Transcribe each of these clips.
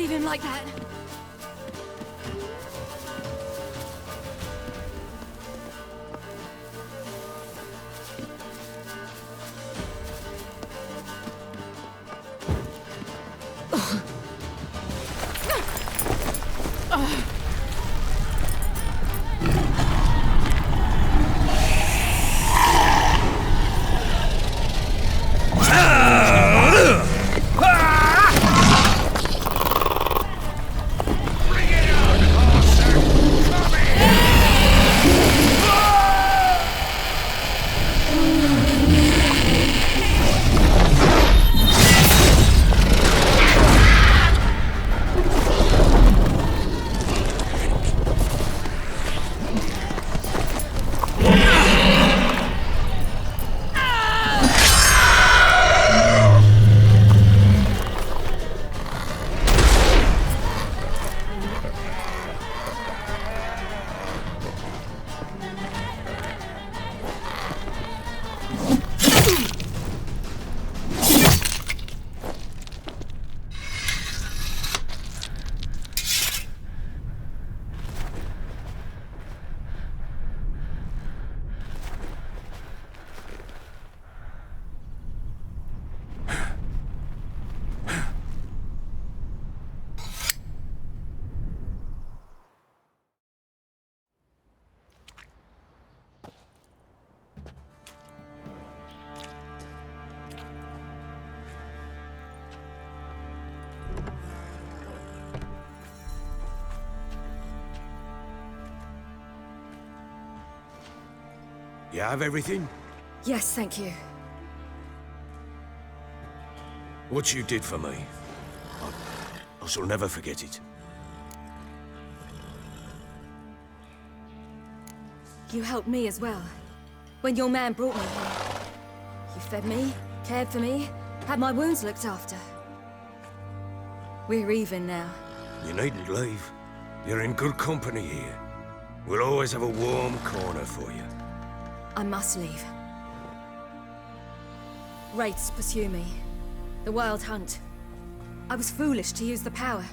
leave him like that. You have everything? Yes, thank you. What you did for me, I shall never forget it. You helped me as well. When your man brought me here. You fed me, cared for me, had my wounds looked after. We're even now. You needn't leave. You're in good company here. We'll always have a warm corner for you. I must leave. Wraiths pursue me. The Wild Hunt. I was foolish to use the power.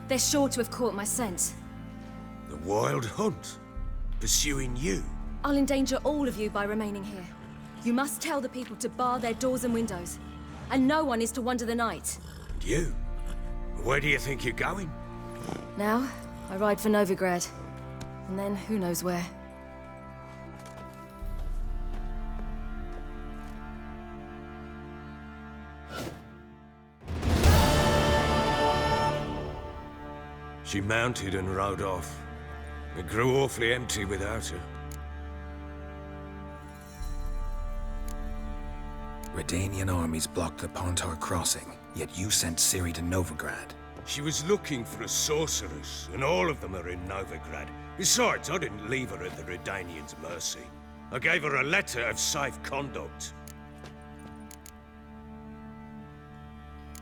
They're sure to have caught my scent. The Wild Hunt? Pursuing you? I'll endanger all of you by remaining here. You must tell the people to bar their doors and windows. And no one is to wander the night. And you? Where do you think you're going? Now, I ride for Novigrad. And then, who knows where. She mounted and rode off. It grew awfully empty without her. Redanian armies blocked the Pontar crossing, yet you sent Ciri to Novigrad. She was looking for a sorceress, and all of them are in Novigrad. Besides, I didn't leave her at the Redanians' mercy. I gave her a letter of safe conduct.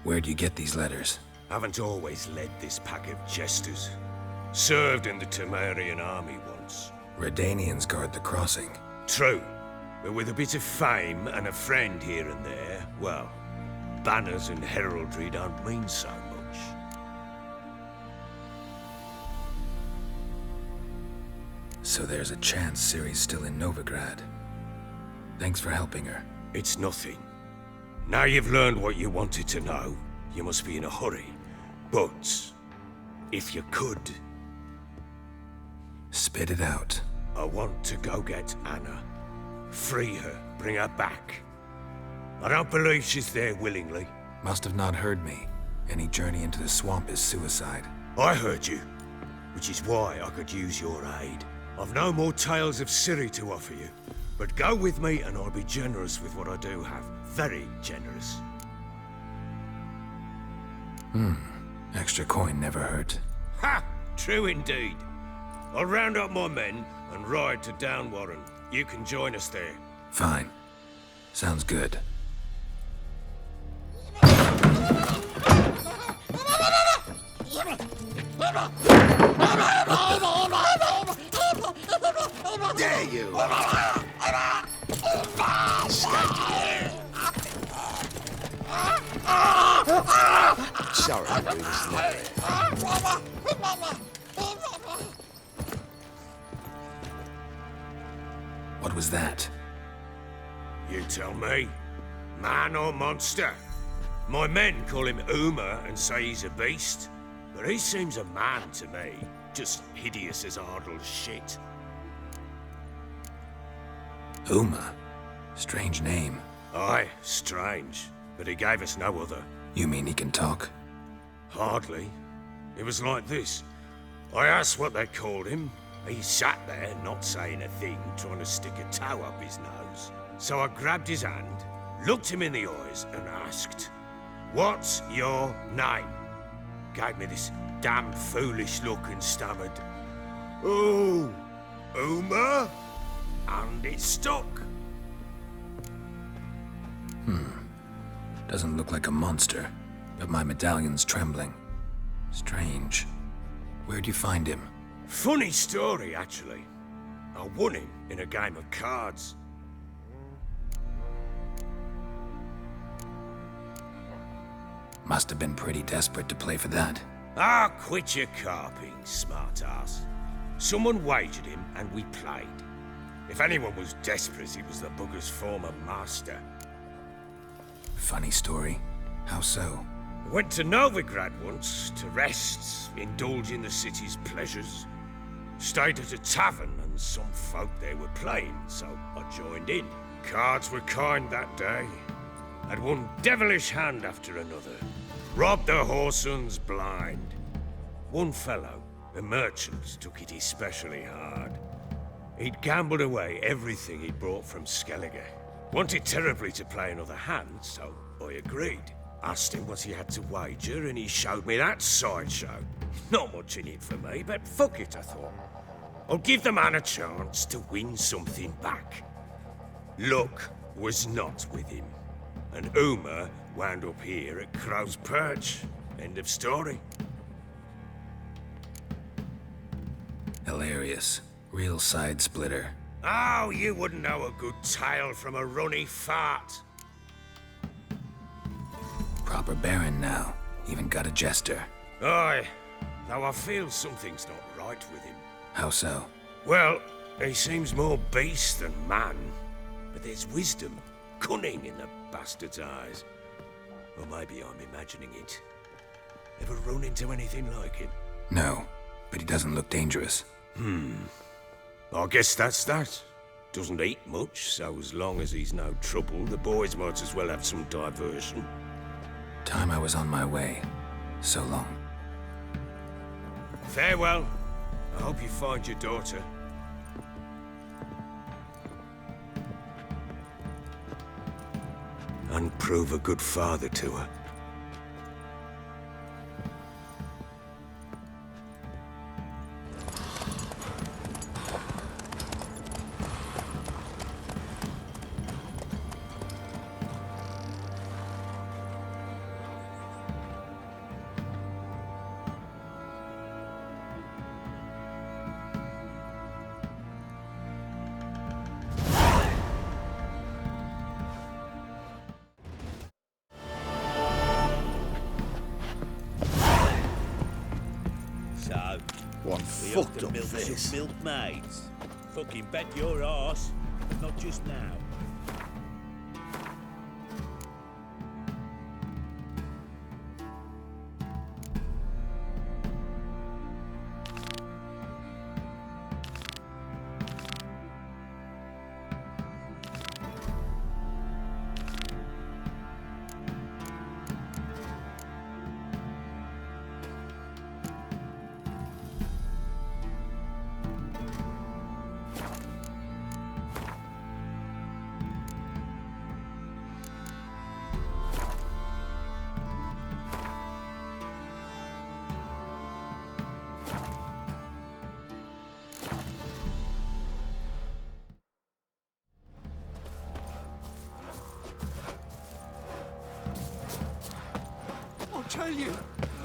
Where'd you get these letters? Haven't always led this pack of jesters. Served in the Temerian army once. Redanians guard the crossing. True, but with a bit of fame and a friend here and there, well, banners and heraldry don't mean so much. So there's a chance Ciri's still in Novigrad. Thanks for helping her. It's nothing. Now you've learned what you wanted to know, you must be in a hurry. But, if you could... Spit it out. I want to go get Anna. Free her, bring her back. I don't believe she's there willingly. Must have not heard me. Any journey into the swamp is suicide. I heard you, which is why I could use your aid. I've no more tales of Ciri to offer you, but go with me and I'll be generous with what I do have. Very generous. Extra coin never hurt. Ha! True indeed. I'll round up my men and ride to Downwarren. You can join us there. Fine. Sounds good. Dare you! Sorry. in his lair. What was that? You tell me. Man or monster? My men call him Uma and say he's a beast. But he seems a man to me. Just hideous as Ardle's shit. Uma? Strange name. Aye, strange. But he gave us no other. You mean he can talk? Hardly. It was like this. I asked what they called him. He sat there, not saying a thing, trying to stick a toe up his nose. So I grabbed his hand, looked him in the eyes, and asked, "What's your name?" Gave me this damn foolish look and stammered, "Oh, Uma?" And it stuck. Doesn't look like a monster, but my medallion's trembling. Strange. Where'd you find him? Funny story, actually. I won him in a game of cards. Must have been pretty desperate to play for that. Ah, quit your carping, smartass. Someone wagered him and we played. If anyone was desperate, he was the bugger's former master. Funny story. How so? I went to Novigrad once to rest, indulge in the city's pleasures. Stayed at a tavern and some folk there were playing, so I joined in. Cards were kind that day. Had one devilish hand after another. Robbed the whoresons blind. One fellow, a merchant, took it especially hard. He'd gambled away everything he'd brought from Skellige. Wanted terribly to play another hand, so I agreed. Asked him what he had to wager, and he showed me that sideshow. Not much in it for me, but fuck it, I thought. I'll give the man a chance to win something back. Luck was not with him, and Uma wound up here at Crow's Perch. End of story. Hilarious. Real side splitter. Oh, you wouldn't know a good tale from a runny fart. Proper baron now. Even got a jester. Aye, though I feel something's not right with him. How so? Well, he seems more beast than man, but there's wisdom, cunning in the bastard's eyes. Or maybe I'm imagining it. Ever run into anything like him? No, but he doesn't look dangerous. I guess that's that. Doesn't eat much, so as long as he's no trouble, the boys might as well have some diversion. Time I was on my way. So long. Farewell. I hope you find your daughter. And prove a good father to her. One fucked up this. Milkmaids. Fucking bet your arse. Not just now.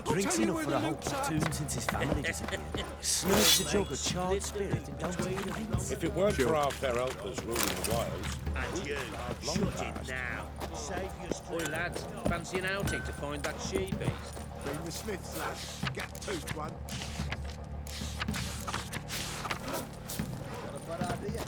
Drinks enough for a whole platoon since his family disappeared. Snurks a jug of charred spirit and don't take it. If it weren't for our fair elders ruling the wilds, And you, shut it now. Save your strength. Oi lads, fancy an outing to find that she-beast? Bring the Smiths, lad. Get toothed one. Got a bad idea.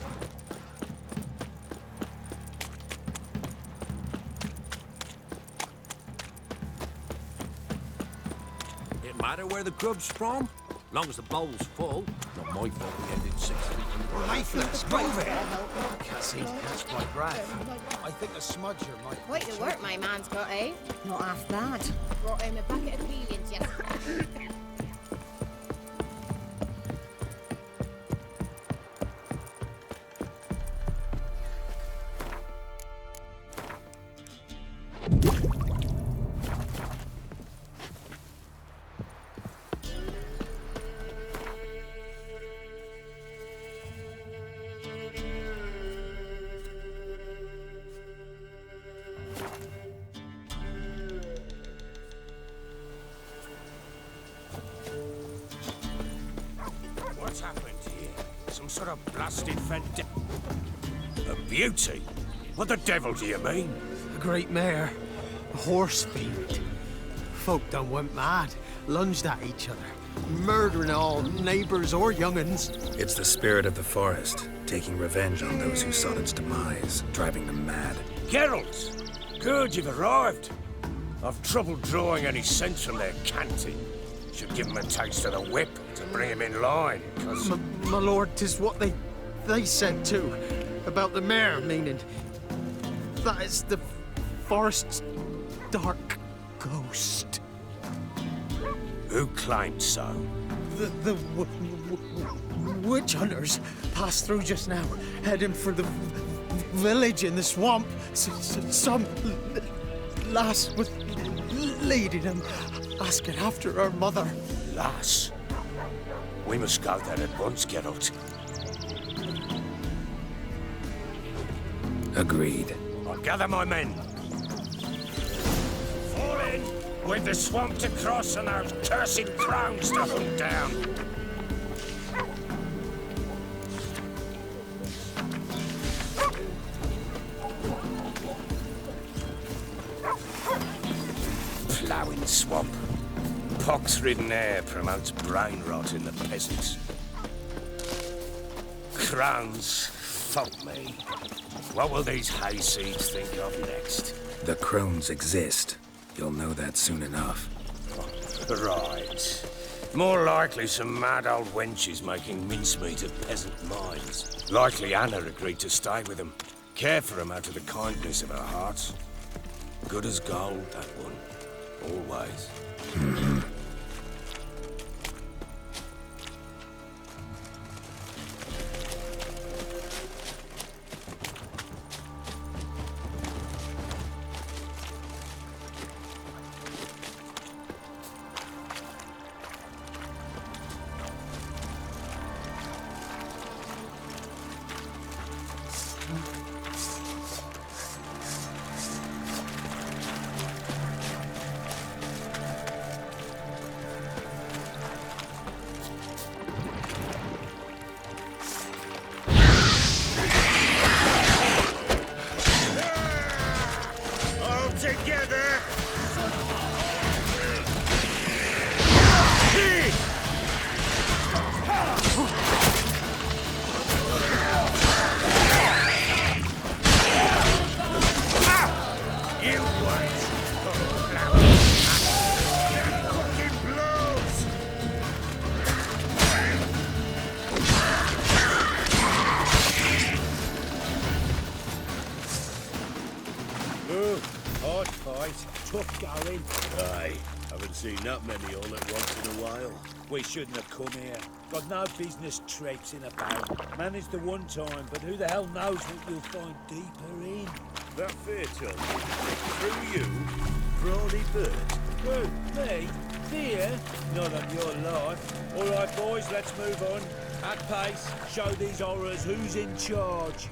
It matter where the grub's from? Long as the bowl's full. Not my fault we ended 6 feet in the Nathan, let's move it. Cassie, catch my breath. I think a smudger might... Quite the work my man's got, eh? Not half bad. Brought him a bucket of peelings yesterday. What's happened here? Some sort of blasted A beauty? What the devil do you mean? A great mare. A horse fiend. Folk done went mad. Lunged at each other. Murdering all neighbours or young'uns. It's the spirit of the forest, taking revenge on those who sought its demise, driving them mad. Geralt! Good, you've arrived. I've trouble drawing any sense from their canting. Should give 'em a taste of the whip to bring 'em in line, 'cause... My lord, 'tis what they said too. About the mare, meaning... That is the forest's dark ghost. Who claimed so? The witch hunters passed through just now, heading for the village in the swamp. Some lass was leading them, asking after her mother. Lass? We must go there at once, Geralt. Agreed. I'll gather my men. Fall in! With the swamp to cross and those cursed crows to hunt down. Ploughing swamp. Pox-ridden air promotes brain rot in the peasants. Crowns, fuck me. What will these hayseeds think of next? The crones exist. You'll know that soon enough. Right. More likely some mad old wenches making mincemeat of peasant minds. Likely Anna agreed to stay with them. Care for them out of the kindness of her heart. Good as gold, that one. Always. Together! You wait! Fucking blows! Oh, hard fight. Tough going. Aye, haven't seen that many all at once in a while. We shouldn't have come here. Got no business traipsing about. Managed the one time, but who the hell knows what you'll find deeper in? That fatal. Through you, Brawley Bird. Who? Me? Fear? Not on your life. All right, boys, let's move on. At pace, show these horrors who's in charge.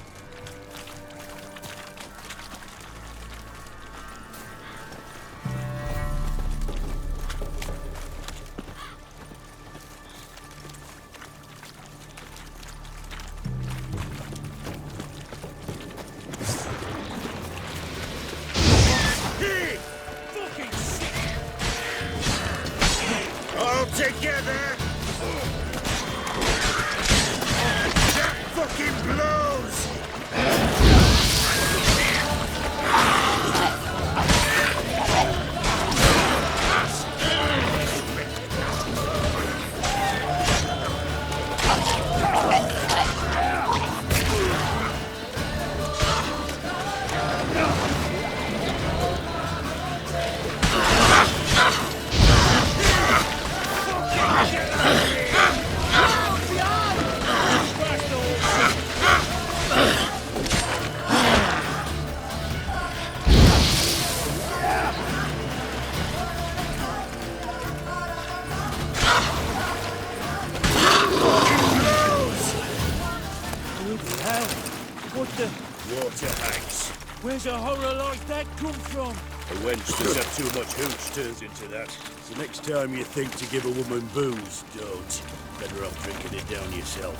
to hags. Where's a horror like that come from? A wench that's had too much hooch turns into that. So next time you think to give a woman booze, don't. Better off drinking it down yourself.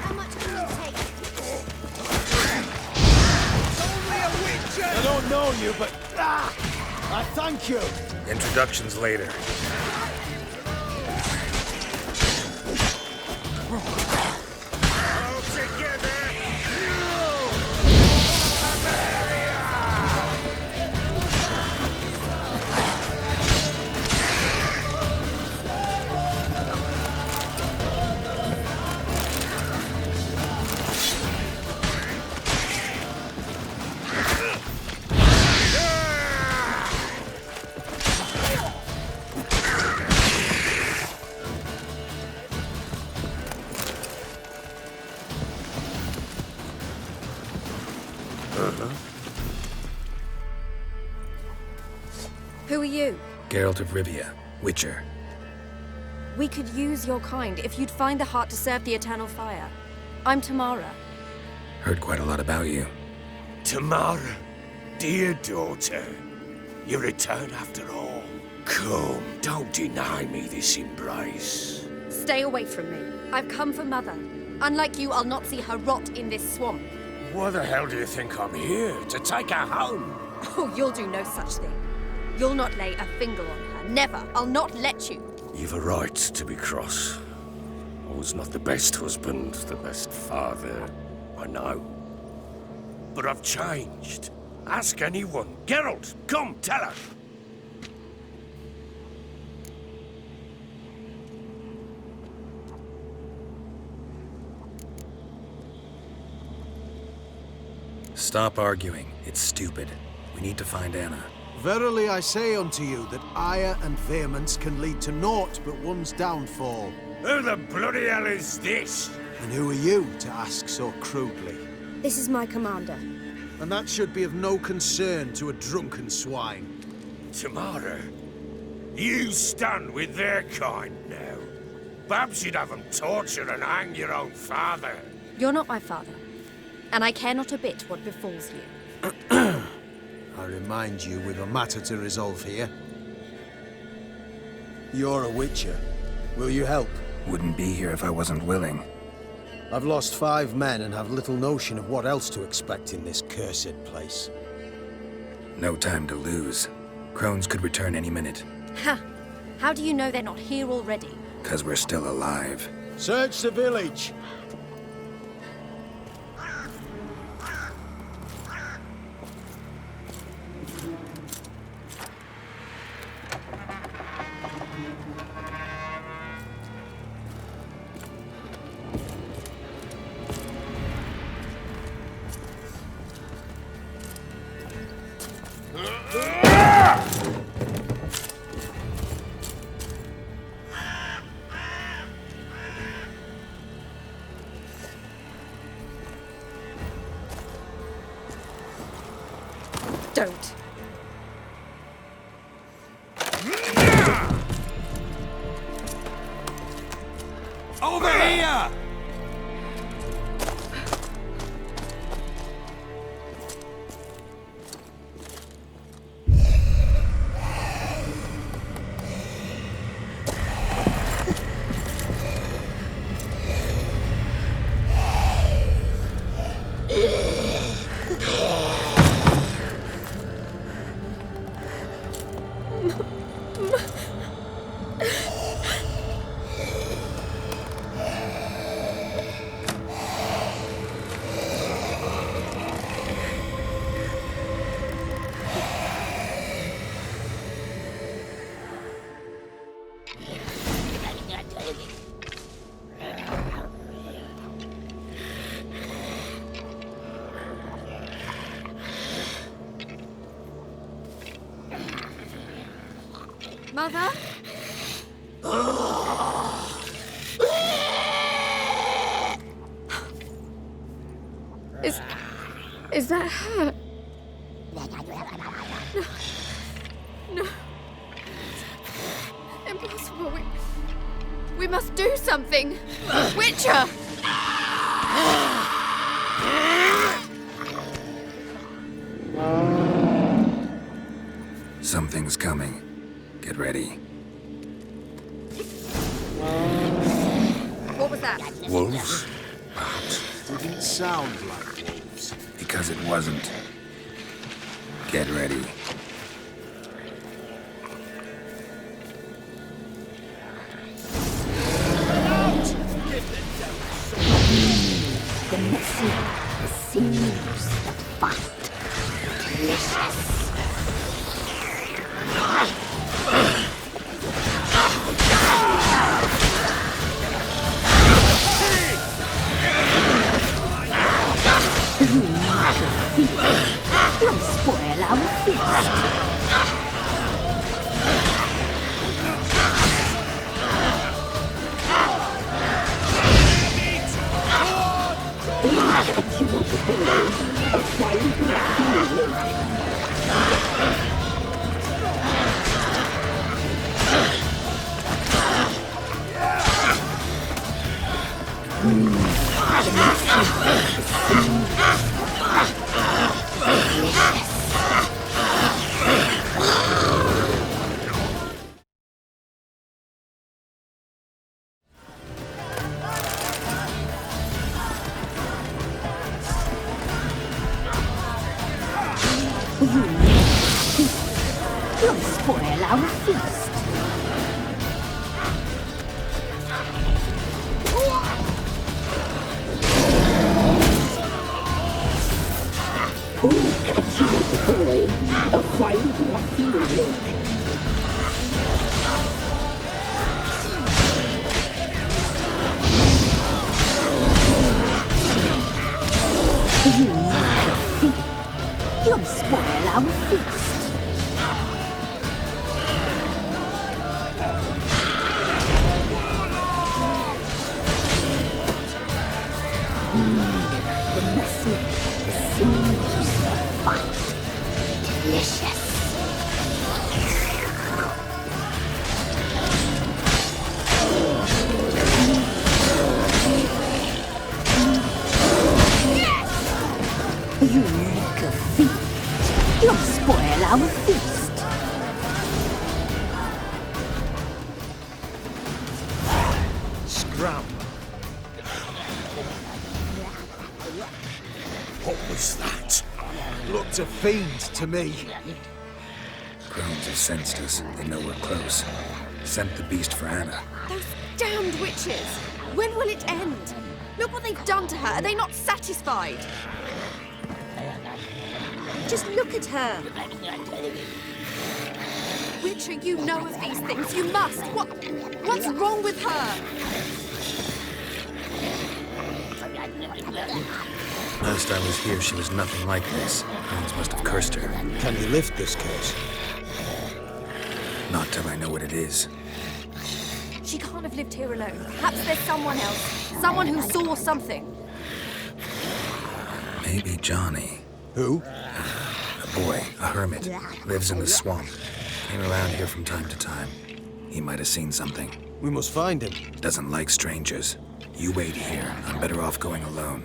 How much can you take? I don't know you, but I thank you. Introductions later. All together! Who are you? Geralt of Rivia, Witcher. We could use your kind if you'd find the heart to serve the eternal fire. I'm Tamara. Heard quite a lot about you. Tamara, dear daughter, you return after all. Come, don't deny me this embrace. Stay away from me. I've come for Mother. Unlike you, I'll not see her rot in this swamp. Why the hell do you think I'm here? To take her home? Oh, you'll do no such thing. You'll not lay a finger on her. Never. I'll not let you. You've a right to be cross. I was not the best husband, the best father, I know. But I've changed. Ask anyone. Geralt, come, tell her. Stop arguing. It's stupid. We need to find Anna. Verily I say unto you that ire and vehemence can lead to naught but one's downfall. Who the bloody hell is this? And who are you to ask so crudely? This is my commander. And that should be of no concern to a drunken swine. Tamara, you stand with their kind now. Perhaps you'd have them torture and hang your own father. You're not my father. And I care not a bit what befalls you. I remind you we've a matter to resolve here. You're a witcher. Will you help? Wouldn't be here if I wasn't willing. I've lost 5 men and have little notion of what else to expect in this cursed place. No time to lose. Crones could return any minute. Ha! How do you know they're not here already? 'Cause we're still alive. Search the village! Don't. Over here! Mother? that hurt? No. Impossible. We must do something. Witcher! Something's coming. Get ready. What was that? Wolves? Didn't sound like wolves. Because it wasn't. Get ready. The messy, the sinews, the fat. Delicious. Don't spoil our feast. Don't spoil our feast. A fine Don't spoil our feast. The messy, the sinews, the fat. Delicious. You make a feast. You'll spoil our feast. Scram. What was that? Looked a fiend to me. Crones have sensed us. They know we're close. Sent the beast for Anna. Those damned witches! When will it end? Look what they've done to her. Are they not satisfied? Just look at her. Witcher, you know of these things. You must. What's wrong with her? Last I was here, she was nothing like this. Crones must have cursed her. Can you lift this curse? Not till I know what it is. She can't have lived here alone. Perhaps there's someone else. Someone who saw something. Maybe Johnny. Who? A boy, a hermit. Lives in the swamp. Came around here from time to time. He might have seen something. We must find him. Doesn't like strangers. You wait here. I'm better off going alone.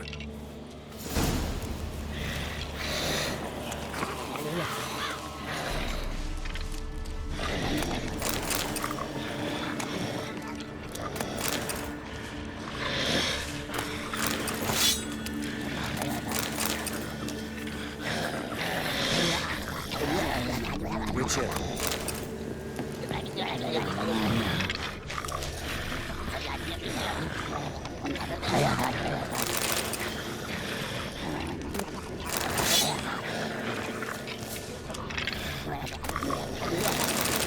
Witcher.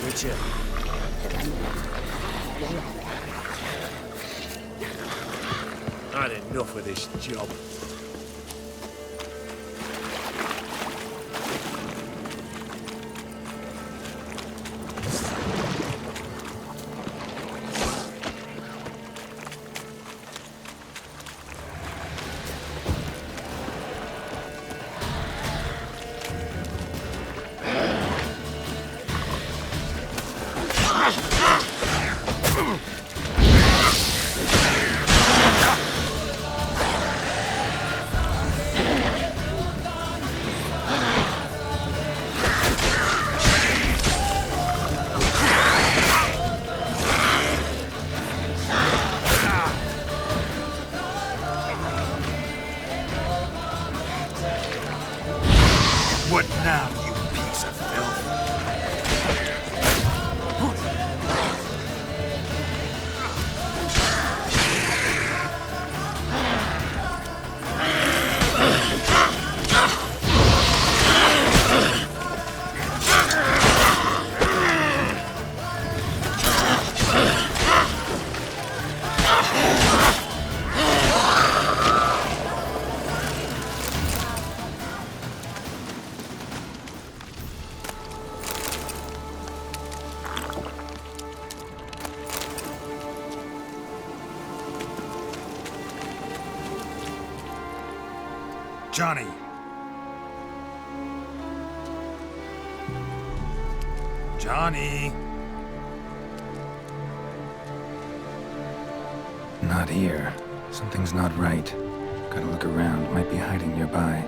Witcher. Had enough of this job. What now, you piece of filth? Johnny. Johnny. Not here. Something's not right. Gotta look around. Might be hiding nearby.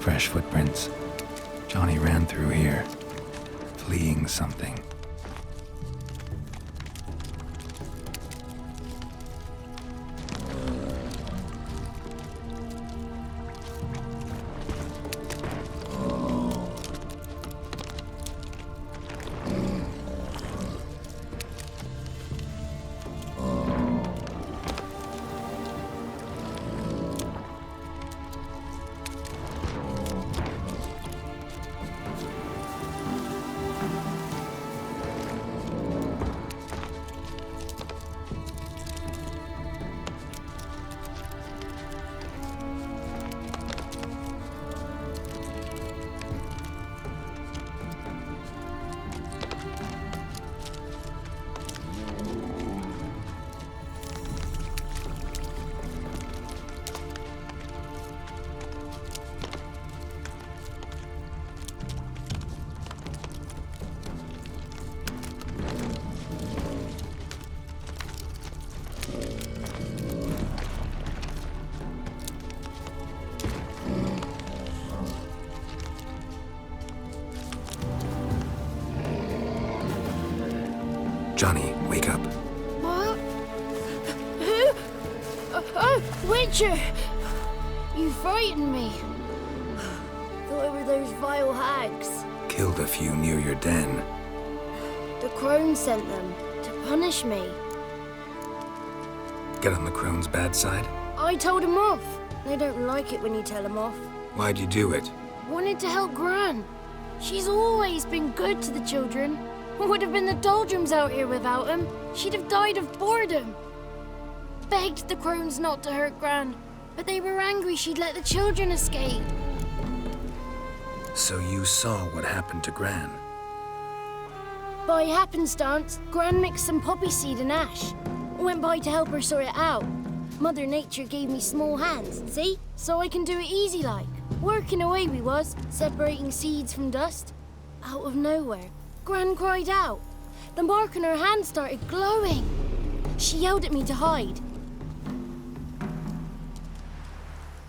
Fresh footprints. Johnny ran through here, fleeing something. Johnny, wake up. What? Who? Oh, Witcher! You frightened me. Thought it were those vile hags. Killed a few near your den. The crone sent them to punish me. Get on the crone's bad side? I told them off. They don't like it when you tell them off. Why'd you do it? Wanted to help Gran. She's always been good to the children. Would have been the doldrums out here without him. She'd have died of boredom. Begged the crones not to hurt Gran, but they were angry she'd let the children escape. So you saw what happened to Gran? By happenstance, Gran mixed some poppy seed and ash. Went by to help her sort it out. Mother Nature gave me small hands, see? So I can do it easy like. Working away we was, separating seeds from dust. Out of nowhere, Gran cried out. The mark on her hand started glowing. She yelled at me to hide.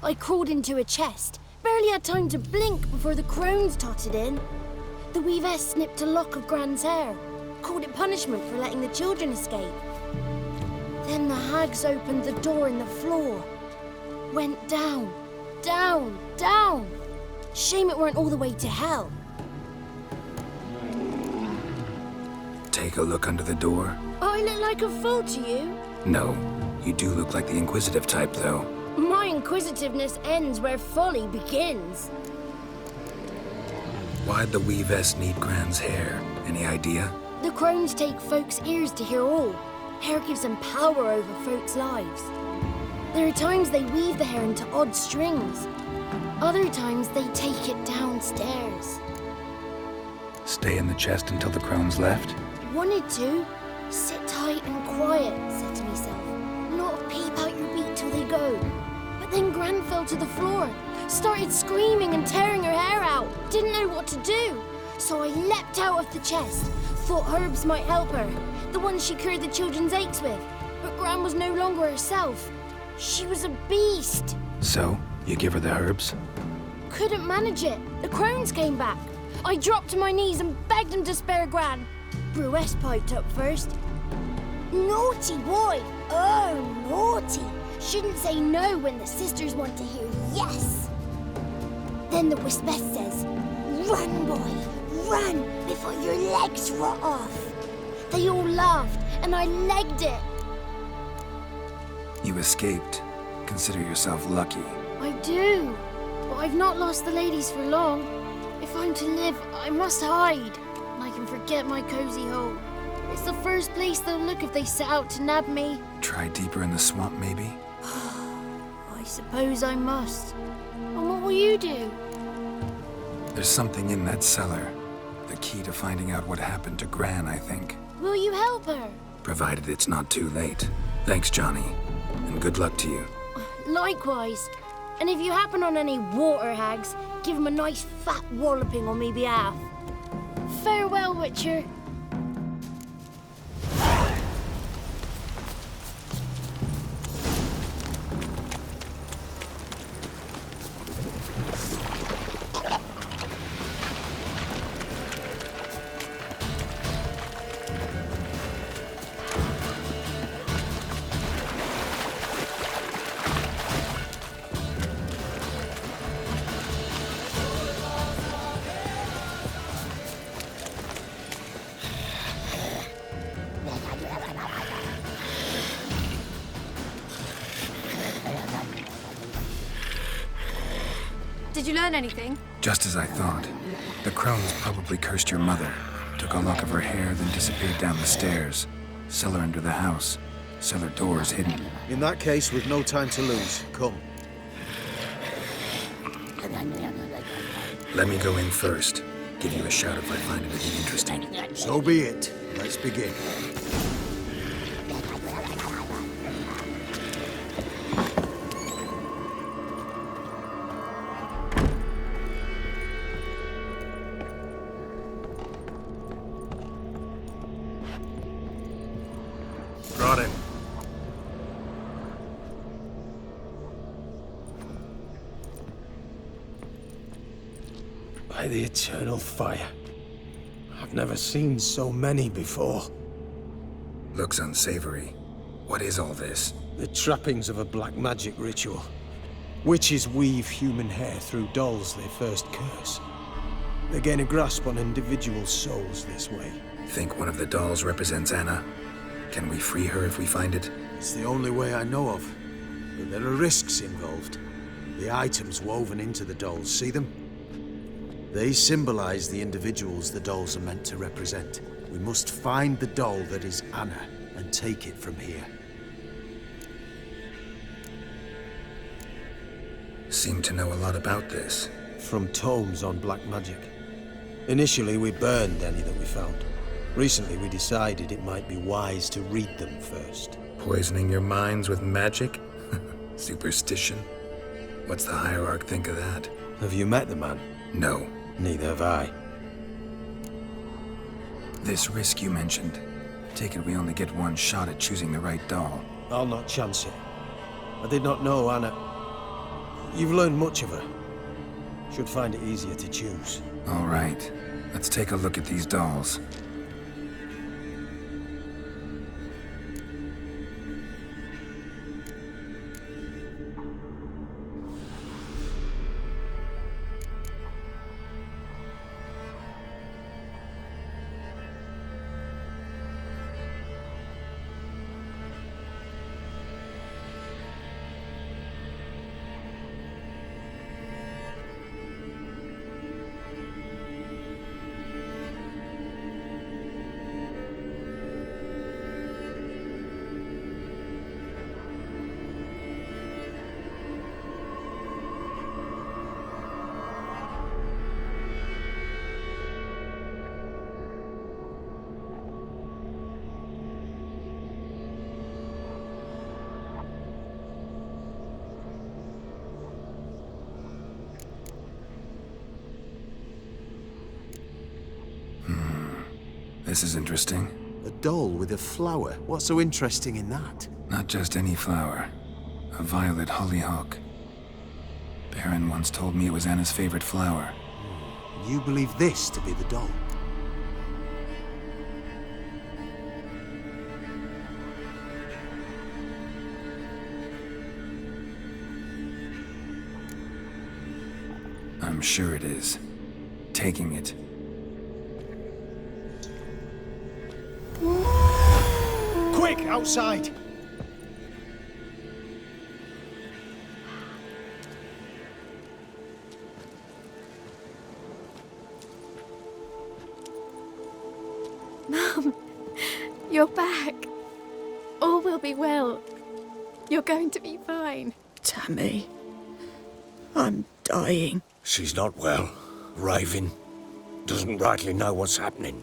I crawled into a chest. Barely had time to blink before the crones totted in. The weavess snipped a lock of Gran's hair. Called it punishment for letting the children escape. Then the hags opened the door in the floor. Went down, down, down. Shame it weren't all the way to hell. Take a look under the door. I look like a fool to you? No, you do look like the inquisitive type, though. My inquisitiveness ends where folly begins. Why'd the weavess need Gran's hair? Any idea? The crones take folks' ears to hear all. Hair gives them power over folks' lives. There are times they weave the hair into odd strings. Other times they take it downstairs. Stay in the chest until the crones left? Wanted to. Sit tight and quiet, said to myself. Not peep out your beat till they go. But then Gran fell to the floor. Started screaming and tearing her hair out. Didn't know what to do. So I leapt out of the chest. Thought herbs might help her. The ones she cured the children's aches with. But Gran was no longer herself. She was a beast. So, you give her the herbs? Couldn't manage it. The crones came back. I dropped to my knees and begged him to spare Gran. Bruce piped up first. Naughty boy! Oh, naughty! Shouldn't say no when the sisters want to hear yes. Then the Wispess says, "Run, boy, run, before your legs rot off." They all laughed, and I legged it. You escaped. Consider yourself lucky. I do, but I've not lost the ladies for long. If I'm to live, I must hide, and I can forget my cozy hole. It's the first place they'll look if they set out to nab me. Try deeper in the swamp, maybe? I suppose I must. And what will you do? There's something in that cellar. The key to finding out what happened to Gran, I think. Will you help her? Provided it's not too late. Thanks, Johnny. And good luck to you. Likewise. And if you happen on any water hags, give them a nice fat walloping on me behalf. Farewell, Witcher. Did you learn anything? Just as I thought. The crones probably cursed your mother, took a lock of her hair, then disappeared down the stairs. Cellar under the house. Cellar doors hidden. In that case, we've no time to lose. Come. Let me go in first. Give you a shout if I find anything interesting. So be it. Let's begin. Brought it. By the eternal fire. I've never seen so many before. Looks unsavory. What is all this? The trappings of a black magic ritual. Witches weave human hair through dolls they first curse. They gain a grasp on individual souls this way. Think one of the dolls represents Anna? Can we free her if we find it? It's the only way I know of. But there are risks involved. The items woven into the dolls, see them? They symbolize the individuals the dolls are meant to represent. We must find the doll that is Anna and take it from here. Seem to know a lot about this. From tomes on black magic. Initially, we burned any that we found. Recently, we decided it might be wise to read them first. Poisoning your minds with magic? Superstition? What's the hierarch think of that? Have you met the man? No. Neither have I. This risk you mentioned. Take it we only get one shot at choosing the right doll. I'll not chance it. I did not know Anna. You've learned much of her. Should find it easier to choose. All right. Let's take a look at these dolls. This is interesting. A doll with a flower. What's so interesting in that? Not just any flower. A violet hollyhock. Baron once told me it was Anna's favorite flower. You believe this to be the doll? I'm sure it is. Taking it. Quick, outside! Mum, you're back. All will be well. You're going to be fine. Tammy, I'm dying. She's not well. Raving. Doesn't rightly know what's happening.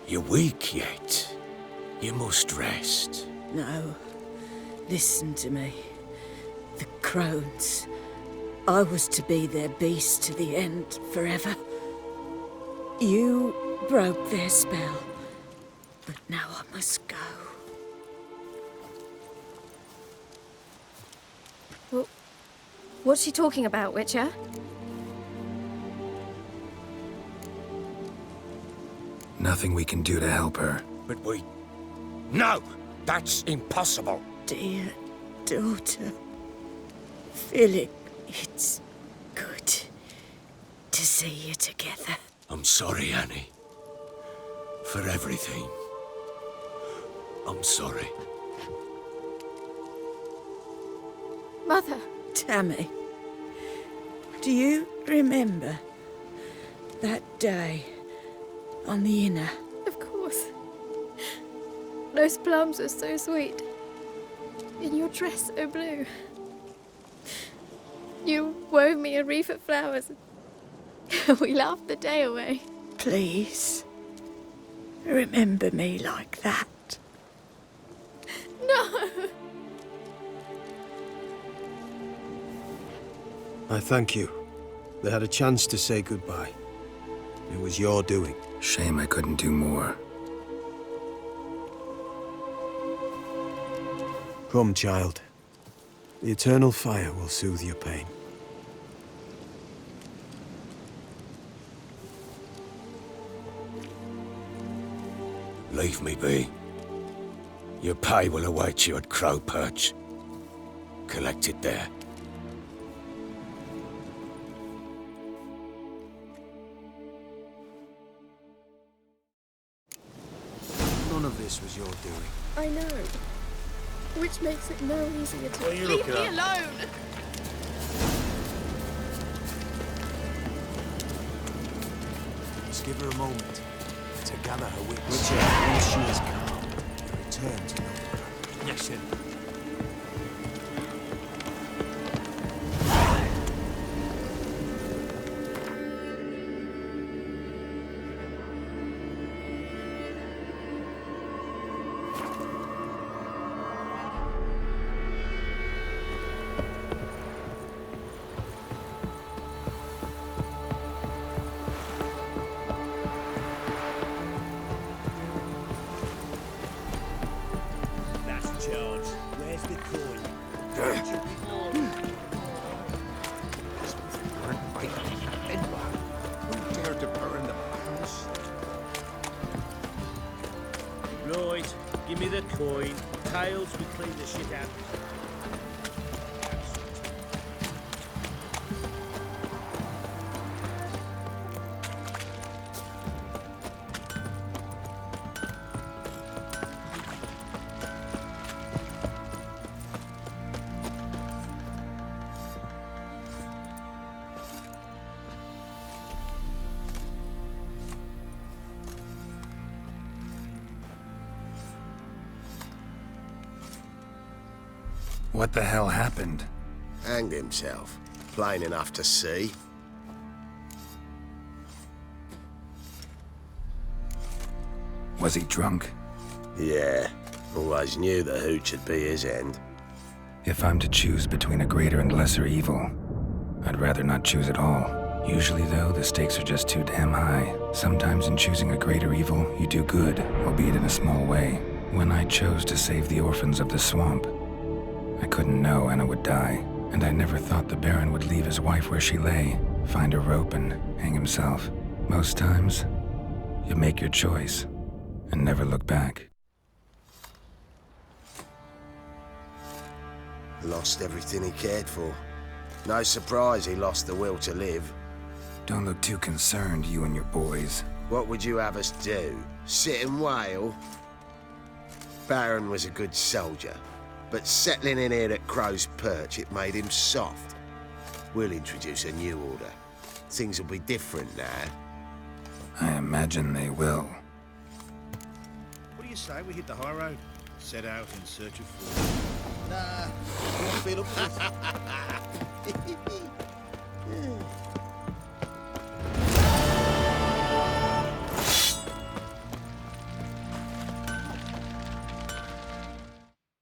You're weak yet. You must rest. No, listen to me. The crones. I was to be their beast to the end, forever. You broke their spell, but now I must go. Well, what's she talking about, Witcher? Nothing we can do to help her. But we... No! That's impossible! Dear daughter, Philip, it's good to see you together. I'm sorry, Annie. For everything. I'm sorry. Mother. Tammy, do you remember that day on the Inner? Of course. Those plums were so sweet. And your dress so blue. You wove me a wreath of flowers. We laughed the day away. Please, remember me like that. No! I thank you. They had a chance to say goodbye. It was your doing. Shame I couldn't do more. Come, child. The eternal fire will soothe your pain. Leave me be. Your pay will await you at Crow Perch. Collect it there. None of this was your doing. I know. Which makes it no easier to... What are you Leave looking me at? alone! Just give her a moment to gather her wits. Once she is calm, you return to Novigrad. Yes, sir. That's charge. Where's the coin? Who dared to burn the palace? Right, give me the coin. Tails, we clean the shit out. What the hell happened? Hanged himself. Plain enough to see. Was he drunk? Yeah. Always knew the hooch would be his end. If I'm to choose between a greater and lesser evil, I'd rather not choose at all. Usually, though, the stakes are just too damn high. Sometimes in choosing a greater evil, you do good, albeit in a small way. When I chose to save the orphans of the swamp, I couldn't know Anna would die. And I never thought the Baron would leave his wife where she lay, find a rope and hang himself. Most times, you make your choice and never look back. Lost everything he cared for. No surprise he lost the will to live. Don't look too concerned, you and your boys. What would you have us do? Sit and wail? Baron was a good soldier, but settling in here at Crow's Perch, it made him soft. We'll introduce a new order. Things will be different now. I imagine they will. What do you say we hit the high road? Set out in search of food? Nah, I don't feel up to this.